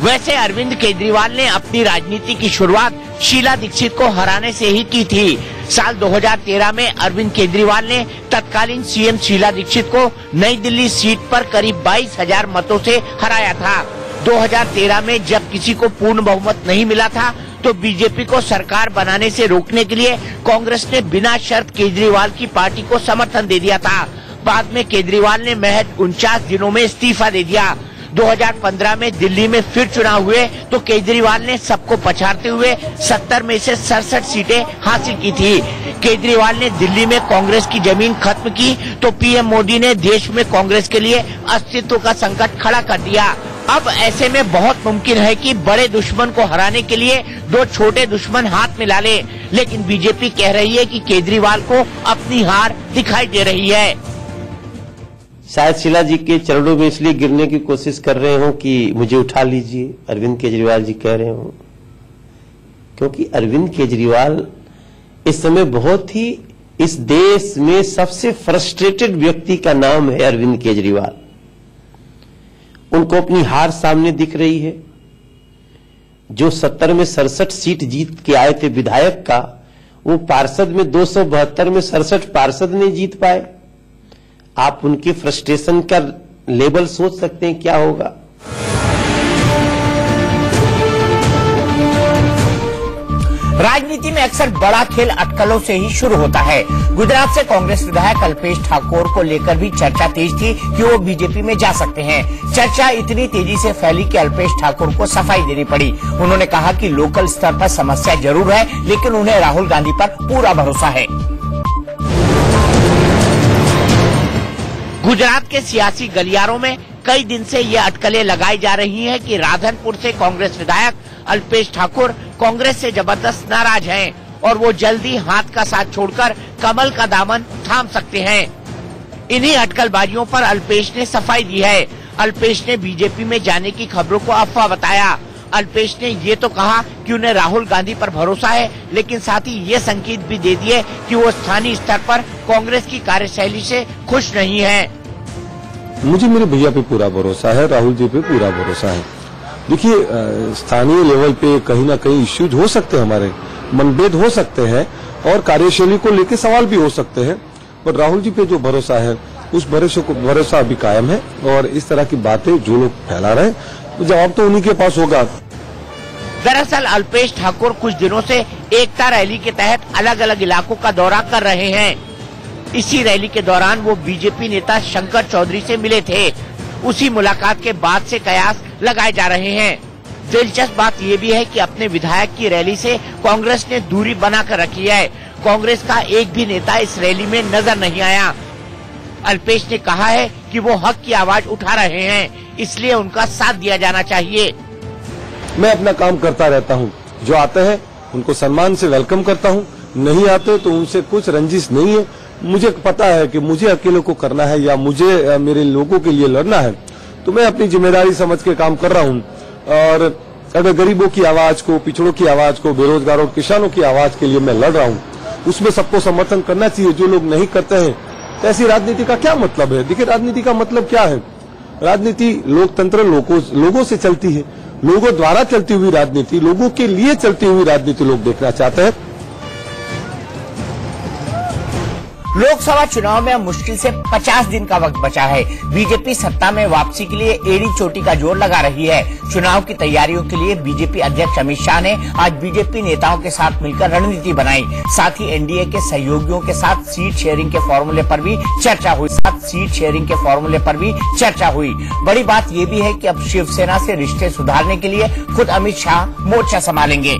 वैसे अरविंद केजरीवाल ने अपनी राजनीति की शुरुआत शीला दीक्षित को हराने से ही की थी। साल 2013 में अरविंद केजरीवाल ने तत्कालीन सीएम शीला दीक्षित को नई दिल्ली सीट पर करीब 22,000 मतों से हराया था। 2013 में जब किसी को पूर्ण बहुमत नहीं मिला था तो बीजेपी को सरकार बनाने से रोकने के लिए कांग्रेस ने बिना शर्त केजरीवाल की पार्टी को समर्थन दे दिया था। बाद में केजरीवाल ने महज 49 दिनों में इस्तीफा दे दिया। 2015 में दिल्ली में फिर चुनाव हुए तो केजरीवाल ने सबको पछाड़ते हुए 70 में से 67 सीटें हासिल की थी। केजरीवाल ने दिल्ली में कांग्रेस की जमीन खत्म की तो पीएम मोदी ने देश में कांग्रेस के लिए अस्तित्व का संकट खड़ा कर दिया। अब ऐसे में बहुत मुमकिन है कि बड़े दुश्मन को हराने के लिए 2 छोटे दुश्मन हाथ मिला ले, लेकिन बीजेपी कह रही है कि केजरीवाल को अपनी हार दिखाई दे रही है। शायद शीला जी के चरणों में इसलिए गिरने की कोशिश कर रहे हो कि मुझे उठा लीजिए, अरविंद केजरीवाल जी कह रहे हो, क्योंकि अरविंद केजरीवाल इस समय बहुत ही इस देश में सबसे फ्रस्ट्रेटेड व्यक्ति का नाम है अरविंद केजरीवाल। उनको अपनी हार सामने दिख रही है। जो 70 में 67 सीट जीत के आए थे विधायक का, वो पार्षद में 272 में 67 पार्षद नहीं जीत पाए। आप उनकी फ्रस्ट्रेशन का लेवल सोच सकते हैं क्या होगा। राजनीति में अक्सर बड़ा खेल अटकलों से ही शुरू होता है। गुजरात से कांग्रेस विधायक अल्पेश ठाकोर को लेकर भी चर्चा तेज थी कि वो बीजेपी में जा सकते हैं। चर्चा इतनी तेजी से फैली कि अल्पेश ठाकोर को सफाई देनी पड़ी। उन्होंने कहा कि लोकल स्तर पर समस्या जरूर है, लेकिन उन्हें राहुल गांधी पर पूरा भरोसा है। गुजरात के सियासी गलियारों में कई दिन से ये अटकलें लगाई जा रही हैं कि राधनपुर से कांग्रेस विधायक अल्पेश ठाकुर कांग्रेस से जबरदस्त नाराज हैं और वो जल्दी हाथ का साथ छोड़कर कमल का दामन थाम सकते हैं। इन्हीं अटकलबाजियों पर अल्पेश ने सफाई दी है। अल्पेश ने बीजेपी में जाने की खबरों को अफवाह बताया। अल्पेश ने ये तो कहा कि उन्हें राहुल गांधी पर भरोसा है, लेकिन साथ ही ये संकेत भी दे दिए कि वो स्थानीय स्तर पर कांग्रेस की कार्यशैली से खुश नहीं है। मुझे मेरे भैया पे पूरा भरोसा है, राहुल जी पे पूरा भरोसा है। देखिए, स्थानीय लेवल पे कहीं ना कहीं इश्यूज हो सकते हैं, हमारे मनभेद हो सकते हैं और कार्यशैली को लेकर सवाल भी हो सकते हैं, पर राहुल जी पे जो भरोसा है उस भरोसा अभी कायम है। और इस तरह की बातें जो लोग फैला रहे हैं तो जवाब तो उन्हीं के पास होगा। दरअसल अल्पेश ठाकुर कुछ दिनों से एकता रैली के तहत अलग अलग इलाकों का दौरा कर रहे हैं। इसी रैली के दौरान वो बीजेपी नेता शंकर चौधरी से मिले थे। उसी मुलाकात के बाद से कयास लगाए जा रहे हैं। दिलचस्प बात ये भी है कि अपने विधायक की रैली से कांग्रेस ने दूरी बनाकर रखी है। कांग्रेस का एक भी नेता इस रैली में नजर नहीं आया। अल्पेश ने कहा है कि वो हक की आवाज उठा रहे हैं, इसलिए उनका साथ दिया जाना चाहिए। मैं अपना काम करता रहता हूँ, जो आते हैं उनको सम्मान से वेलकम करता हूँ, नहीं आते तो उनसे कुछ रंजिश नहीं है। मुझे पता है कि मुझे अकेले को करना है या मुझे मेरे लोगों के लिए लड़ना है, तो मैं अपनी जिम्मेदारी समझ के काम कर रहा हूँ। और अगर गरीबों की आवाज को, पिछड़ों की आवाज को, बेरोजगारों, किसानों की आवाज के लिए मैं लड़ रहा हूँ, उसमें सबको समर्थन करना चाहिए। जो लोग नहीं करते हैं तो ऐसी राजनीति का क्या मतलब है? देखिए, राजनीति का मतलब क्या है? राजनीति लोकतंत्र लोगों से चलती है, लोगों द्वारा चलती हुई राजनीति, लोगों के लिए चलती हुई राजनीति लोग देखना चाहते हैं। लोकसभा चुनाव में अब मुश्किल से 50 दिन का वक्त बचा है। बीजेपी सत्ता में वापसी के लिए एड़ी चोटी का जोर लगा रही है। चुनाव की तैयारियों के लिए बीजेपी अध्यक्ष अमित शाह ने आज बीजेपी नेताओं के साथ मिलकर रणनीति बनाई। साथ ही एनडीए के सहयोगियों के साथ सीट शेयरिंग के फॉर्मूले पर भी चर्चा हुई। बड़ी बात ये भी है कि अब शिवसेना से रिश्ते सुधारने के लिए खुद अमित शाह मोर्चा संभालेंगे।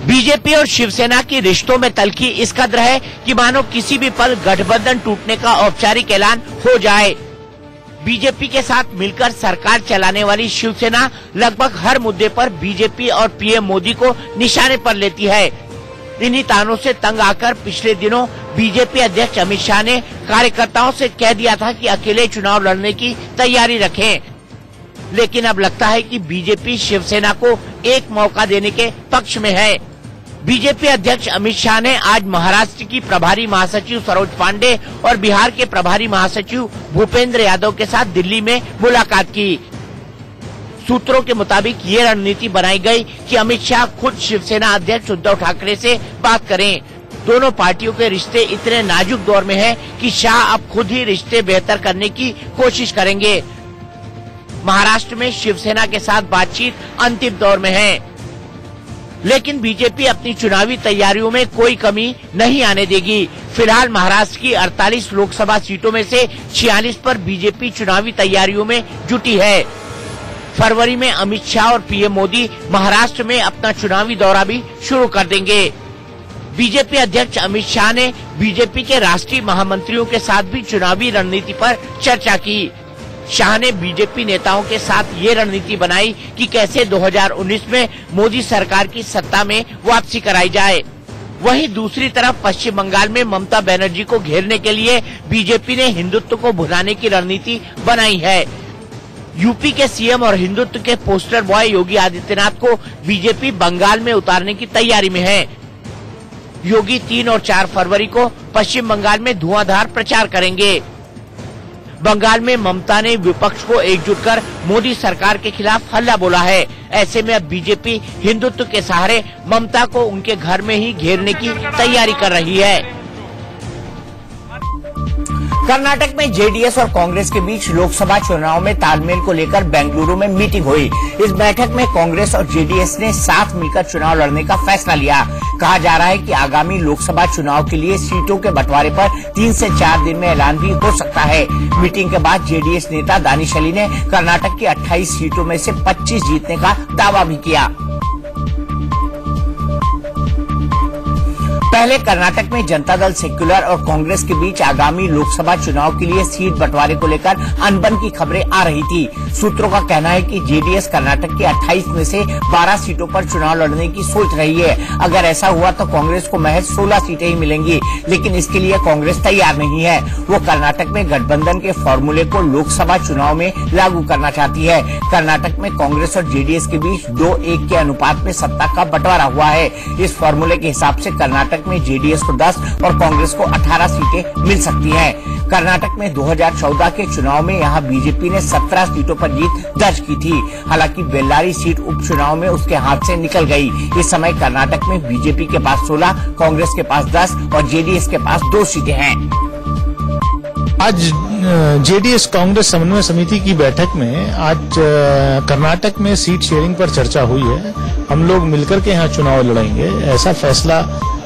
बीजेपी और शिवसेना की रिश्तों में तल्खी इस कदर है कि मानो किसी भी पल गठबंधन टूटने का औपचारिक ऐलान हो जाए। बीजेपी के साथ मिलकर सरकार चलाने वाली शिवसेना लगभग हर मुद्दे पर बीजेपी और पीएम मोदी को निशाने पर लेती है। इन्हीं तानों से तंग आकर पिछले दिनों बीजेपी अध्यक्ष अमित शाह ने कार्यकर्ताओं से कह दिया था कि अकेले चुनाव लड़ने की तैयारी रखें। लेकिन अब लगता है कि बीजेपी शिवसेना को एक मौका देने के पक्ष में है। बीजेपी अध्यक्ष अमित शाह ने आज महाराष्ट्र की प्रभारी महासचिव सरोज पांडे और बिहार के प्रभारी महासचिव भूपेंद्र यादव के साथ दिल्ली में मुलाकात की। सूत्रों के मुताबिक ये रणनीति बनाई गई कि अमित शाह खुद शिवसेना अध्यक्ष उद्धव ठाकरे से बात करें। दोनों पार्टियों के रिश्ते इतने नाजुक दौर में हैं कि शाह अब खुद ही रिश्ते बेहतर करने की कोशिश करेंगे। महाराष्ट्र में शिवसेना के साथ बातचीत अंतिम दौर में है, लेकिन बीजेपी अपनी चुनावी तैयारियों में कोई कमी नहीं आने देगी। फिलहाल महाराष्ट्र की 48 लोकसभा सीटों में से 46 पर बीजेपी चुनावी तैयारियों में जुटी है। फरवरी में अमित शाह और पीएम मोदी महाराष्ट्र में अपना चुनावी दौरा भी शुरू कर देंगे। बीजेपी अध्यक्ष अमित शाह ने बीजेपी के राष्ट्रीय महामंत्रियों के साथ भी चुनावी रणनीति पर चर्चा की। शाह ने बीजेपी नेताओं के साथ ये रणनीति बनाई कि कैसे 2019 में मोदी सरकार की सत्ता में वापसी कराई जाए। वहीं दूसरी तरफ पश्चिम बंगाल में ममता बनर्जी को घेरने के लिए बीजेपी ने हिंदुत्व को भुलाने की रणनीति बनाई है। यूपी के सीएम और हिंदुत्व के पोस्टर बॉय योगी आदित्यनाथ को बीजेपी बंगाल में उतारने की तैयारी में है। योगी 3 और 4 फरवरी को पश्चिम बंगाल में धुआंधार प्रचार करेंगे। बंगाल में ममता ने विपक्ष को एकजुट कर मोदी सरकार के खिलाफ हल्ला बोला है। ऐसे में अब बीजेपी हिंदुत्व के सहारे ममता को उनके घर में ही घेरने की तैयारी कर रही है। कर्नाटक में जेडीएस और कांग्रेस के बीच लोकसभा चुनाव में तालमेल को लेकर बेंगलुरु में मीटिंग हुई। इस बैठक में कांग्रेस और जेडीएस ने साथ मिलकर चुनाव लड़ने का फैसला लिया। कहा जा रहा है कि आगामी लोकसभा चुनाव के लिए सीटों के बंटवारे पर 3 से 4 दिन में ऐलान भी हो सकता है। मीटिंग के बाद जेडीएस नेता दानिश अली ने कर्नाटक की 28 सीटों में से 25 जीतने का दावा भी किया। पहले कर्नाटक में जनता दल सेक्युलर और कांग्रेस के बीच आगामी लोकसभा चुनाव के लिए सीट बंटवारे को लेकर अनबन की खबरें आ रही थी। सूत्रों का कहना है कि जेडीएस कर्नाटक की 28 में से 12 सीटों पर चुनाव लड़ने की सोच रही है। अगर ऐसा हुआ तो कांग्रेस को महज 16 सीटें ही मिलेंगी, लेकिन इसके लिए कांग्रेस तैयार नहीं है। वो कर्नाटक में गठबंधन के फॉर्मूले को लोकसभा चुनाव में लागू करना चाहती है। कर्नाटक में कांग्रेस और जेडीएस के बीच 2-1 के अनुपात में सत्ता का बंटवारा हुआ है। इस फॉर्मूले के हिसाब से कर्नाटक में जेडीएस को 10 और कांग्रेस को 18 सीटें मिल सकती हैं। कर्नाटक में 2014 के चुनाव में यहां बीजेपी ने 17 सीटों पर जीत दर्ज की थी। हालांकि बेल्लारी सीट उपचुनाव में उसके हाथ से निकल गई। इस समय कर्नाटक में बीजेपी के पास 16, कांग्रेस के पास 10 और जेडीएस के पास 2 सीटें हैं। आज जेडीएस कांग्रेस समन्वय समिति की बैठक में आज कर्नाटक में सीट शेयरिंग पर चर्चा हुई है। हम लोग मिलकर के यहाँ चुनाव लड़ेंगे, ऐसा फैसला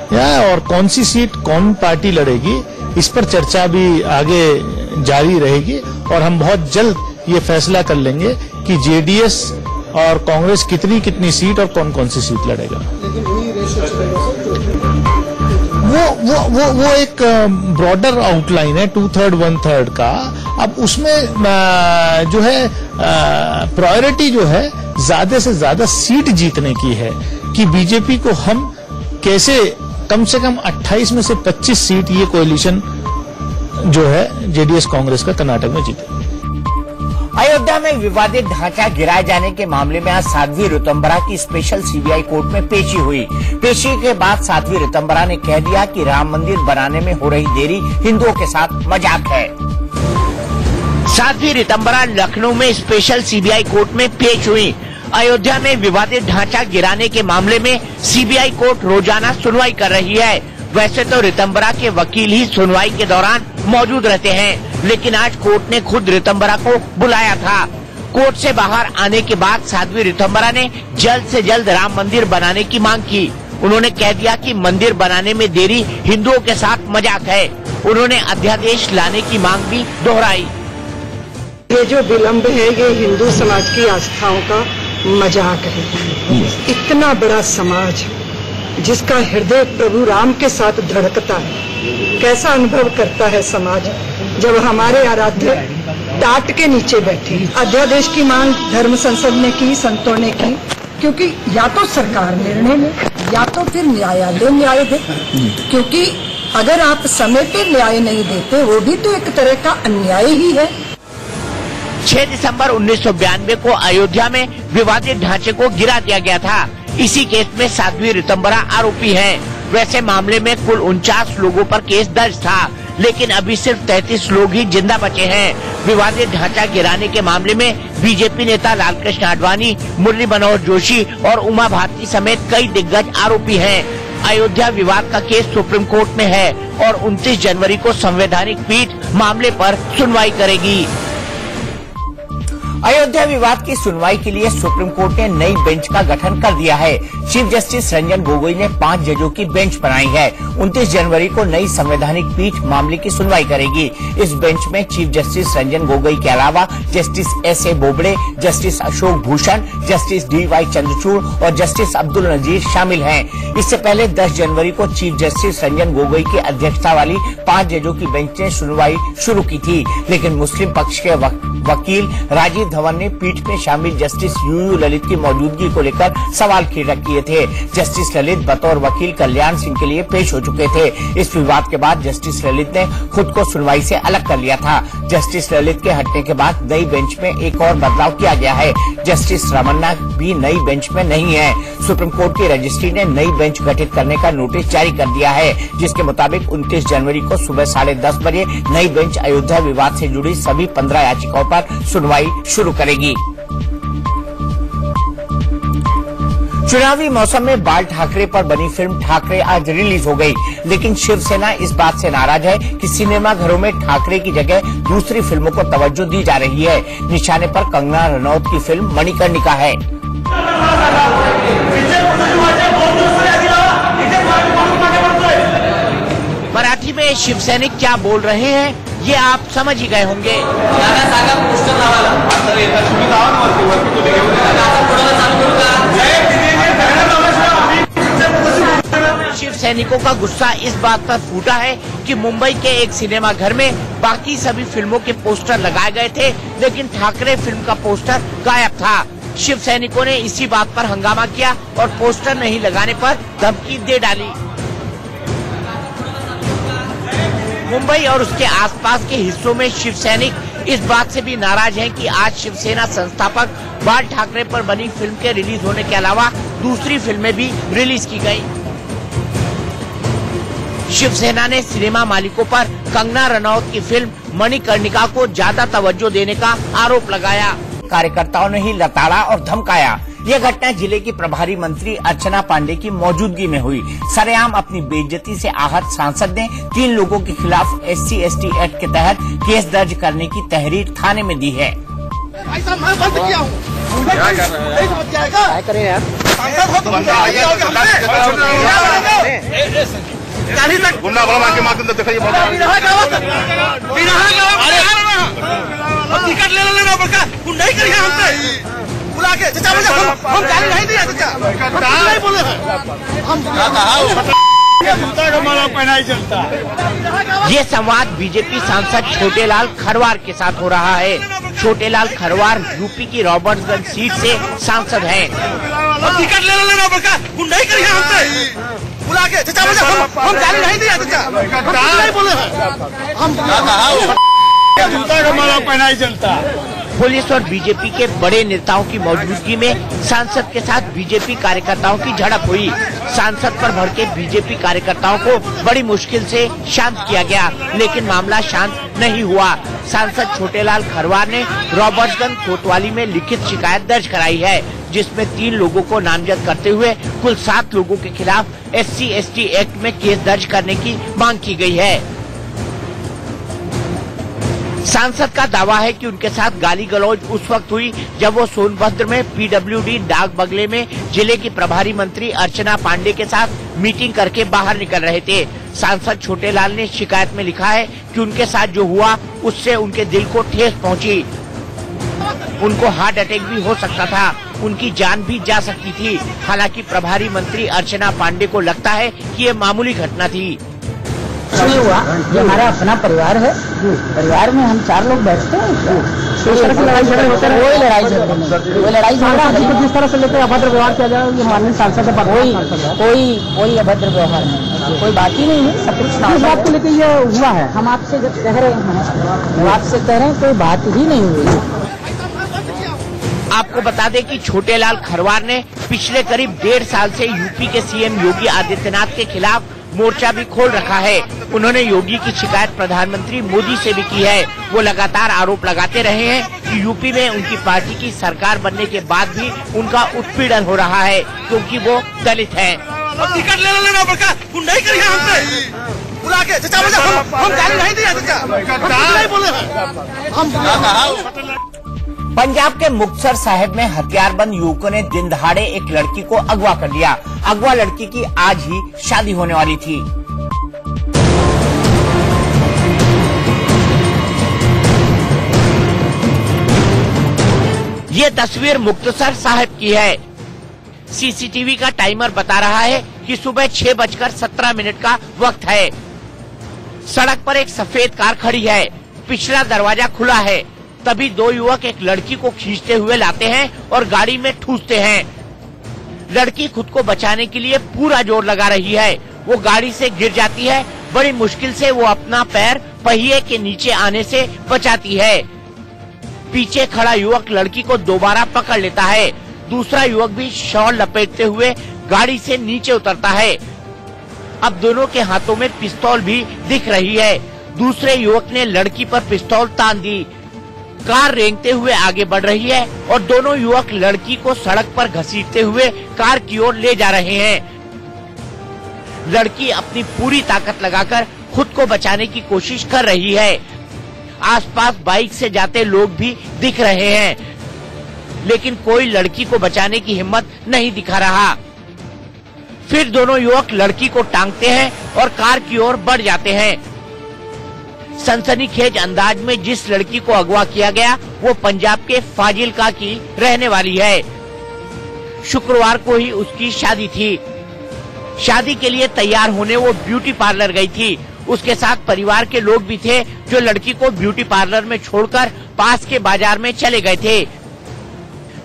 और कौन सी सीट कौन पार्टी लड़ेगी इस पर चर्चा भी आगे जारी रहेगी और हम बहुत जल्द ये फैसला कर लेंगे कि जेडीएस और कांग्रेस कितनी कितनी सीट और कौन कौन सी सीट लड़ेगा। वो एक ब्रॉडर आउटलाइन है 2/3 1/3 का। अब उसमें जो है प्रायोरिटी जो है ज्यादा से ज्यादा सीट जीतने की है कि बीजेपी को हम कैसे कम से कम 28 में से 25 सीट ये कोएलिशन जो है जेडीएस कांग्रेस का कर्नाटक में जीते। अयोध्या में विवादित ढांचा गिराए जाने के मामले में आज साध्वी ऋतंबरा की स्पेशल सीबीआई कोर्ट में पेशी हुई। पेशी के बाद साध्वी ऋतंबरा ने कह दिया कि राम मंदिर बनाने में हो रही देरी हिंदुओं के साथ मजाक है। साध्वी ऋतंबरा लखनऊ में स्पेशल सीबीआई कोर्ट में पेश हुई। अयोध्या में विवादित ढांचा गिराने के मामले में सीबीआई कोर्ट रोजाना सुनवाई कर रही है। वैसे तो ऋतंबरा के वकील ही सुनवाई के दौरान मौजूद रहते हैं, लेकिन आज कोर्ट ने खुद ऋतंबरा को बुलाया था। कोर्ट से बाहर आने के बाद साध्वी ऋतंबरा ने जल्द से जल्द राम मंदिर बनाने की मांग की। उन्होंने कह दिया कि मंदिर बनाने में देरी हिंदुओं के साथ मजाक है। उन्होंने अध्यादेश लाने की मांग भी दोहराई। ये जो विलम्ब है ये हिंदू समाज की आस्थाओं का मजाक है। इतना बड़ा समाज जिसका हृदय प्रभु राम के साथ धड़कता है, कैसा अनुभव करता है समाज जब हमारे आराध्य डांट के नीचे बैठी। अध्यादेश की मांग धर्म संसद ने की, संतों ने की, क्योंकि या तो सरकार निर्णय ले या तो फिर न्यायालय न्याय दे, क्योंकि अगर आप समय पे न्याय नहीं देते वो भी तो एक तरह का अन्याय ही है। 6 दिसंबर 1992 को अयोध्या में विवादित ढांचे को गिरा दिया गया था। इसी केस में साध्वी ऋतंबरा आरोपी हैं। वैसे मामले में कुल 49 लोगों पर केस दर्ज था, लेकिन अभी सिर्फ 33 लोग ही जिंदा बचे हैं। विवादित ढांचा गिराने के मामले में बीजेपी नेता लालकृष्ण आडवाणी, मुरली मनोहर जोशी और उमा भारती समेत कई दिग्गज आरोपी हैं। अयोध्या विवाद का केस सुप्रीम कोर्ट में है और 29 जनवरी को संवैधानिक पीठ मामले पर सुनवाई करेगी। अयोध्या विवाद की सुनवाई के लिए सुप्रीम कोर्ट ने नई बेंच का गठन कर दिया है। चीफ जस्टिस रंजन गोगोई ने 5 जजों की बेंच बनाई है। 29 जनवरी को नई संवैधानिक पीठ मामले की सुनवाई करेगी। इस बेंच में चीफ जस्टिस रंजन गोगोई के अलावा justice S.A. Bobde, justice Ashok Bhushan, justice D.Y. Chandrachud और जस्टिस अब्दुल नजीर शामिल हैं। इससे पहले 10 जनवरी को चीफ जस्टिस रंजन गोगोई की अध्यक्षता वाली 5 जजों की बेंच ने सुनवाई शुरू की थी, लेकिन मुस्लिम पक्ष के वकील राजीव धवन ने पीठ में शामिल जस्टिस U.U. ललित की मौजूदगी को लेकर सवाल खड़े किए थे। जस्टिस ललित बतौर वकील कल्याण सिंह के लिए पेश हो चुके थे। इस विवाद के बाद जस्टिस ललित ने खुद को सुनवाई से अलग कर लिया था। जस्टिस ललित के हटने के बाद नई बेंच में एक और बदलाव किया गया है। जस्टिस रमन्ना भी नई बेंच में नहीं है। सुप्रीम कोर्ट की रजिस्ट्री ने नई बेंच गठित करने का नोटिस जारी कर दिया है, जिसके मुताबिक 29 जनवरी को सुबह 10:30 बजे नई बेंच अयोध्या विवाद से जुड़ी सभी 15 याचिकाओं पर सुनवाई शुरू करेगी। चुनावी मौसम में बाल ठाकरे पर बनी फिल्म ठाकरे आज रिलीज हो गई, लेकिन शिवसेना इस बात से नाराज है कि सिनेमा घरों में ठाकरे की जगह दूसरी फिल्मों को तवज्जो दी जा रही है। निशाने पर कंगना रनौत की फिल्म मणिकर्णिका है। मराठी में शिवसैनिक क्या बोल रहे हैं ये आप समझ ही गए होंगे। शिव सैनिकों का गुस्सा इस बात पर फूटा है कि मुंबई के एक सिनेमा घर में बाकी सभी फिल्मों के पोस्टर लगाए गए थे, लेकिन ठाकरे फिल्म का पोस्टर गायब था। शिव सैनिकों ने इसी बात पर हंगामा किया और पोस्टर नहीं लगाने पर धमकी दे डाली। मुंबई और उसके आसपास के हिस्सों में शिव सैनिक इस बात से भी नाराज हैं कि आज शिवसेना संस्थापक बाल ठाकरे पर बनी फिल्म के रिलीज होने के अलावा दूसरी फिल्में भी रिलीज की गयी। शिवसेना ने सिनेमा मालिकों पर कंगना रनौत की फिल्म मणिकर्णिका को ज्यादा तवज्जो देने का आरोप लगाया। कार्यकर्ताओं ने ही लताड़ा और धमकाया। यह घटना जिले की प्रभारी मंत्री अर्चना पांडे की मौजूदगी में हुई। सरेआम अपनी बेइज्जती से आहत सांसद ने 3 लोगों के खिलाफ SC/ST एक्ट के तहत केस दर्ज करने की तहरीर थाने में दी है। टिकट ले लेना बड़का नहीं करिए बुला के हम गाली नहीं दिया नहीं बोले हम ये संवाद बीजेपी सांसद छोटेलाल खरवार के साथ हो रहा है। छोटेलाल खरवार यूपी की रॉबर्ट्सगंज सीट से सांसद हैं। टिकट ले लेना बड़का नहीं करिए बुला के हम गाली नहीं दिया नहीं बोले हम पुलिस और बीजेपी के बड़े नेताओं की मौजूदगी में सांसद के साथ बीजेपी कार्यकर्ताओं की झड़प हुई। सांसद पर भड़के बीजेपी कार्यकर्ताओं को बड़ी मुश्किल से शांत किया गया, लेकिन मामला शांत नहीं हुआ। सांसद छोटेलाल खरवार ने रॉबर्ट्सगंज कोतवाली में लिखित शिकायत दर्ज कराई है, जिसमें 3 लोगों को नामजद करते हुए कुल 7 लोगों के खिलाफ SC/ST एक्ट में केस दर्ज करने की मांग की गई है। सांसद का दावा है कि उनके साथ गाली गलौज उस वक्त हुई जब वो सोनभद्र में PWD डाक बंगले में जिले की प्रभारी मंत्री अर्चना पांडे के साथ मीटिंग करके बाहर निकल रहे थे। सांसद छोटेलाल ने शिकायत में लिखा है कि उनके साथ जो हुआ उससे उनके दिल को ठेस पहुंची। उनको हार्ट अटैक भी हो सकता था, उनकी जान भी जा सकती थी। हालांकि प्रभारी मंत्री अर्चना पांडे को लगता है कि ये मामूली घटना थी। कुछ नहीं हुआ, ये हमारा अपना परिवार है, परिवार में हम 4 लोग बैठते हैं। इस तरह की लड़ाई झगड़े होते रहे? कोई लड़ाई झगड़े नहीं, कोई लड़ाई झगड़ा नहीं। जिस तरह से लेकर अभद्र व्यवहार किया जाए, ये माननीय सांसद कोई अभद्र व्यवहार नहीं, कोई बात ही नहीं है, सब कुछ इस बात को लेकर ये हुआ है। हम आपसे जब कह रहे हैं, हम आपसे कह रहे हैं, कोई बात ही नहीं हुई। आपको बता दें कि छोटेलाल खरवार ने पिछले करीब 1.5 साल से यूपी के सीएम योगी आदित्यनाथ के खिलाफ मोर्चा भी खोल रखा है। उन्होंने योगी की शिकायत प्रधानमंत्री मोदी से भी की है। वो लगातार आरोप लगाते रहे हैं कि यूपी में उनकी पार्टी की सरकार बनने के बाद भी उनका उत्पीड़न हो रहा है, क्योंकि वो दलित हैं। टिकट ले लेना बड़का, गुंडाई करिए हमसे, बुला के चाचा हम गाली नहीं दिया चाचा, हम नहीं बोले हैं हम। पंजाब के मुक्तसर साहिब में हथियारबंद युवकों ने दिन दहाड़े एक लड़की को अगवा कर लिया। अगवा लड़की की आज ही शादी होने वाली थी। ये तस्वीर मुक्तसर साहिब की है। सीसीटीवी का टाइमर बता रहा है कि सुबह 6:17 का वक्त है। सड़क पर एक सफेद कार खड़ी है, पिछला दरवाजा खुला है। तभी 2 युवक एक लड़की को खींचते हुए लाते हैं और गाड़ी में ठूसते हैं। लड़की खुद को बचाने के लिए पूरा जोर लगा रही है। वो गाड़ी से गिर जाती है। बड़ी मुश्किल से वो अपना पैर पहिए के नीचे आने से बचाती है। पीछे खड़ा युवक लड़की को दोबारा पकड़ लेता है। दूसरा युवक भी शॉल लपेटते हुए गाड़ी से नीचे उतरता है। अब दोनों के हाथों में पिस्तौल भी दिख रही है। दूसरे युवक ने लड़की पर पिस्तौल तान दी। कार रेंगते हुए आगे बढ़ रही है और दोनों युवक लड़की को सड़क पर घसीटते हुए कार की ओर ले जा रहे हैं। लड़की अपनी पूरी ताकत लगाकर खुद को बचाने की कोशिश कर रही है। आसपास बाइक से जाते लोग भी दिख रहे हैं, लेकिन कोई लड़की को बचाने की हिम्मत नहीं दिखा रहा। फिर दोनों युवक लड़की को टांगते हैं और कार की ओर बढ़ जाते हैं। सनसनीखेज अंदाज में जिस लड़की को अगवा किया गया वो पंजाब के फाजिलका की रहने वाली है। शुक्रवार को ही उसकी शादी थी। शादी के लिए तैयार होने वो ब्यूटी पार्लर गई थी। उसके साथ परिवार के लोग भी थे जो लड़की को ब्यूटी पार्लर में छोड़कर पास के बाजार में चले गए थे।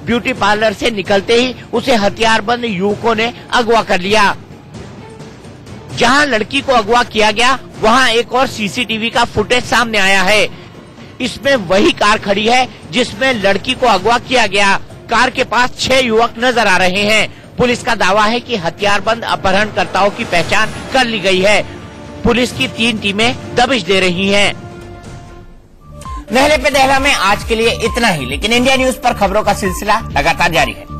ब्यूटी पार्लर से निकलते ही उसे हथियारबंद युवकों ने अगवा कर लिया। जहां लड़की को अगवा किया गया वहां एक और सीसीटीवी का फुटेज सामने आया है। इसमें वही कार खड़ी है जिसमें लड़की को अगवा किया गया। कार के पास 6 युवक नजर आ रहे हैं। पुलिस का दावा है कि हथियारबंद अपहरणकर्ताओं की पहचान कर ली गई है। पुलिस की 3 टीमें दबिश दे रही हैं। नहले पे दहला में आज के लिए इतना ही, लेकिन इंडिया न्यूज पर खबरों का सिलसिला लगातार जारी है।